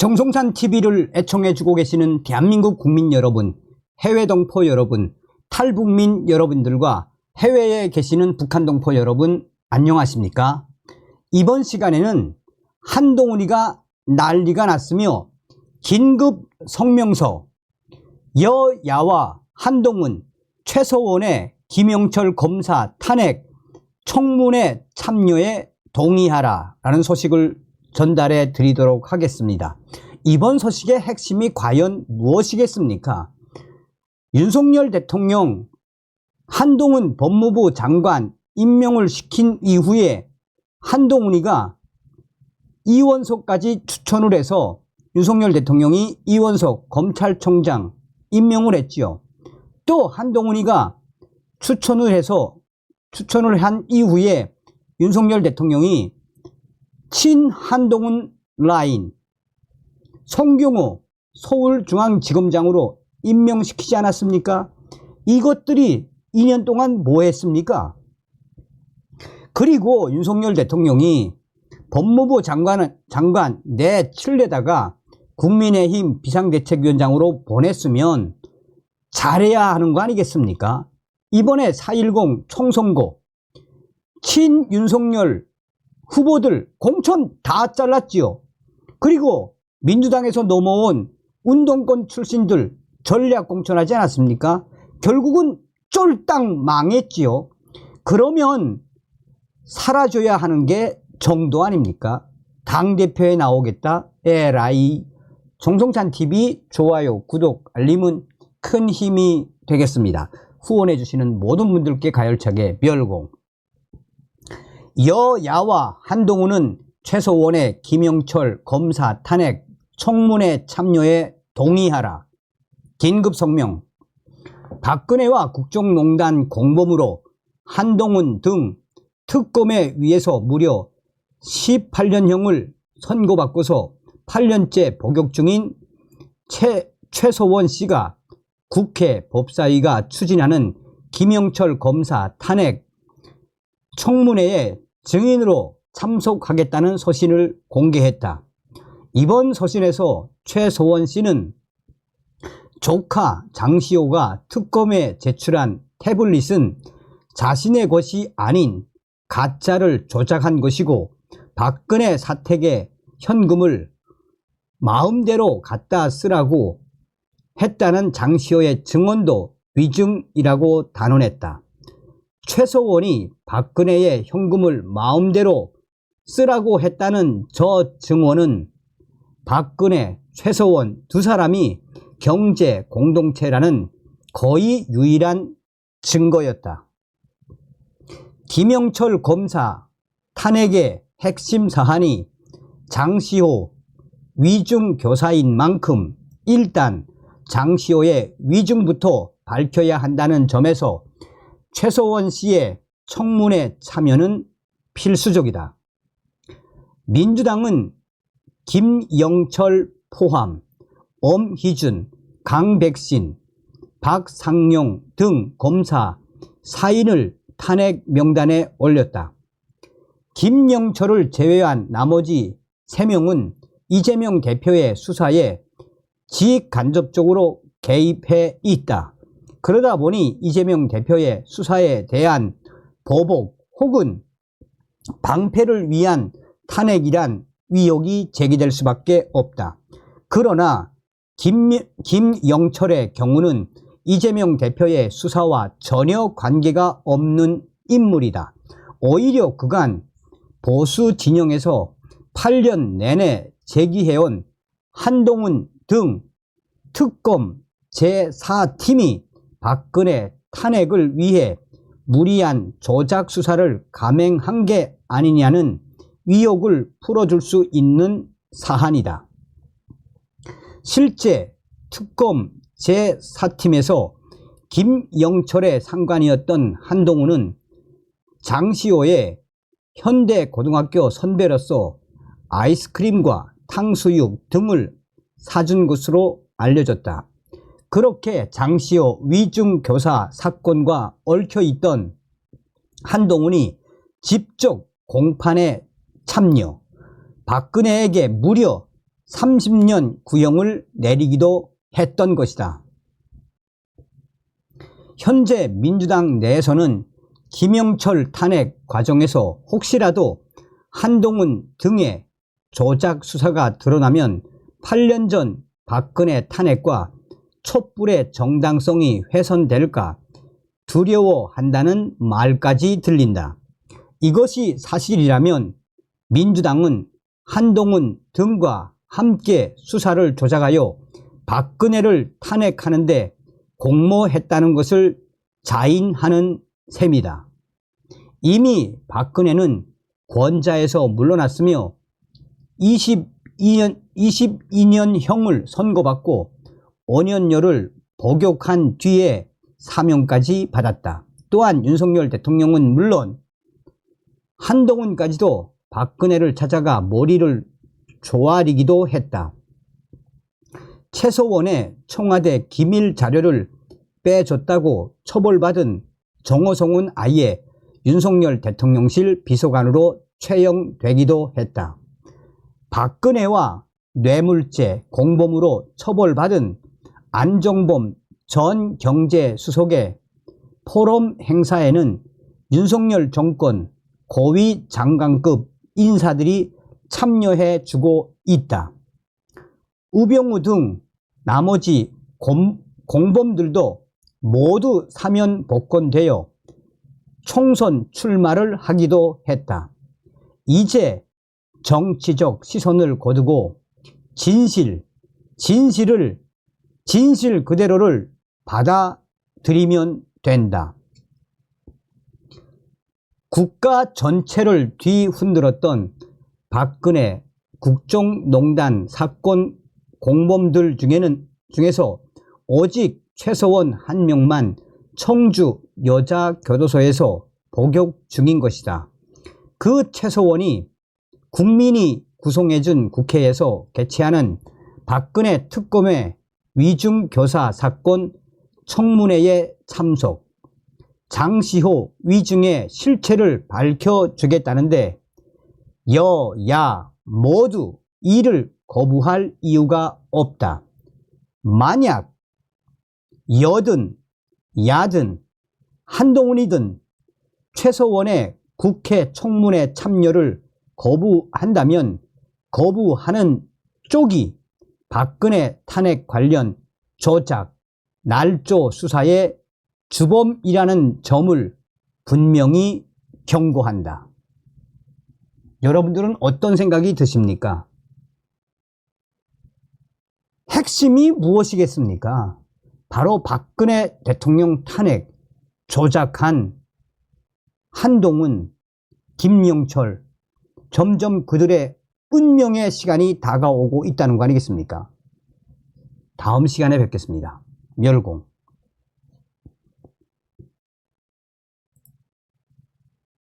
정성찬 TV를 애청해주고 계시는 대한민국 국민 여러분, 해외 동포 여러분, 탈북민 여러분들과 해외에 계시는 북한 동포 여러분, 안녕하십니까? 이번 시간에는 한동훈이가 난리가 났으며 긴급 성명서, 여야와 한동훈, 최서원의 김영철 검사 탄핵 청문회 참여에 동의하라 라는 소식을 전달해 드리도록 하겠습니다. 이번 소식의 핵심이 과연 무엇이겠습니까? 윤석열 대통령 한동훈 법무부 장관 임명을 시킨 이후에 한동훈이가 이원석까지 추천을 해서 윤석열 대통령이 이원석 검찰총장 임명을 했지요. 또 한동훈이가 추천을 한 이후에 윤석열 대통령이 친한동훈 라인 송경호 서울중앙지검장으로 임명시키지 않았습니까? 이것들이 2년 동안 뭐 했습니까? 그리고 윤석열 대통령이 법무부 장관 내칠레다가 국민의힘 비상대책위원장으로 보냈으면 잘해야 하는 거 아니겠습니까? 이번에 4.10 총선거 친윤석열 후보들 공천 다 잘랐지요. 그리고 민주당에서 넘어온 운동권 출신들 전략 공천하지 않았습니까? 결국은 쫄딱 망했지요. 그러면 사라져야 하는 게 정도 아닙니까? 당대표에 나오겠다? 에라이. 정성찬TV 좋아요, 구독, 알림은 큰 힘이 되겠습니다. 후원해 주시는 모든 분들께 가열차게 별공. 여야와 한동훈은 최서원의 김영철 검사 탄핵 청문회 참여에 동의하라. 긴급 성명. 박근혜와 국정농단 공범으로 한동훈 등 특검에 의해서 무려 18년형을 선고받고서 8년째 복역 중인 최서원 씨가 국회 법사위가 추진하는 김영철 검사 탄핵 청문회에 증인으로 참석하겠다는 서신을 공개했다. 이번 서신에서 최서원 씨는 조카 장시호가 특검에 제출한 태블릿은 자신의 것이 아닌 가짜를 조작한 것이고 박근혜 사택에 현금을 마음대로 갖다 쓰라고 했다는 장시호의 증언도 위증이라고 단언했다. 최서원이 박근혜의 현금을 마음대로 쓰라고 했다는 저 증언은 박근혜, 최서원 두 사람이 경제 공동체라는 거의 유일한 증거였다. 김영철 검사 탄핵의 핵심 사안이 장시호 위증 교사인 만큼 일단 장시호의 위증부터 밝혀야 한다는 점에서 최서원 씨의 청문회 참여는 필수적이다. 민주당은 김영철 포함 엄희준, 강백신, 박상용 등 검사 4인을 탄핵 명단에 올렸다. 김영철을 제외한 나머지 3명은 이재명 대표의 수사에 직간접적으로 개입해 있다. 그러다 보니 이재명 대표의 수사에 대한 보복 혹은 방패를 위한 탄핵이란 의혹이 제기될 수밖에 없다. 그러나 김영철의 경우는 이재명 대표의 수사와 전혀 관계가 없는 인물이다. 오히려 그간 보수 진영에서 8년 내내 제기해온 한동훈 등 특검 제4팀이 박근혜 탄핵을 위해 무리한 조작 수사를 감행한 게 아니냐는 의혹을 풀어줄 수 있는 사안이다. 실제 특검 제4팀에서 김영철의 상관이었던 한동훈은 장시호의 현대고등학교 선배로서 아이스크림과 탕수육 등을 사준 것으로 알려졌다. 그렇게 장시호 위증교사 사건과 얽혀있던 한동훈이 직접 공판에 참여, 박근혜에게 무려 30년 구형을 내리기도 했던 것이다. 현재 민주당 내에서는 김영철 탄핵 과정에서 혹시라도 한동훈 등의 조작 수사가 드러나면 8년 전 박근혜 탄핵과 촛불의 정당성이 훼손될까 두려워한다는 말까지 들린다. 이것이 사실이라면 민주당은 한동훈 등과 함께 수사를 조작하여 박근혜를 탄핵하는데 공모했다는 것을 자인하는 셈이다. 이미 박근혜는 권자에서 물러났으며 22년형을 선고받고 5년여를 복역한 뒤에 사면까지 받았다. 또한 윤석열 대통령은 물론 한동훈까지도 박근혜를 찾아가 머리를 조아리기도 했다. 최서원의 청와대 기밀 자료를 빼줬다고 처벌받은 정호성은 아예 윤석열 대통령실 비서관으로 채용되기도 했다. 박근혜와 뇌물죄 공범으로 처벌받은 안종범 전 경제수석의 포럼 행사에는 윤석열 정권 고위 장관급 인사들이 참여해 주고 있다. 우병우 등 나머지 공범들도 모두 사면 복권되어 총선 출마를 하기도 했다. 이제 정치적 시선을 거두고 진실 그대로를 받아들이면 된다. 국가 전체를 뒤흔들었던 박근혜 국정농단 사건 공범들 중에서 오직 최서원 한 명만 청주 여자교도소에서 복역 중인 것이다. 그 최서원이 국민이 구성해준 국회에서 개최하는 박근혜 특검의 위중교사 사건 청문회에 참석, 장시호 위중의 실체를 밝혀주겠다는데 여야 모두 이를 거부할 이유가 없다. 만약 여든 야든 한동훈이든 최서원의 국회 청문회 참여를 거부한다면 거부하는 쪽이 박근혜 탄핵 관련 조작, 날조 수사의 주범이라는 점을 분명히 경고한다. 여러분들은 어떤 생각이 드십니까? 핵심이 무엇이겠습니까? 바로 박근혜 대통령 탄핵 조작한 한동훈, 김영철, 점점 그들의 운명의 시간이 다가오고 있다는 거 아니겠습니까? 다음 시간에 뵙겠습니다. 멸공.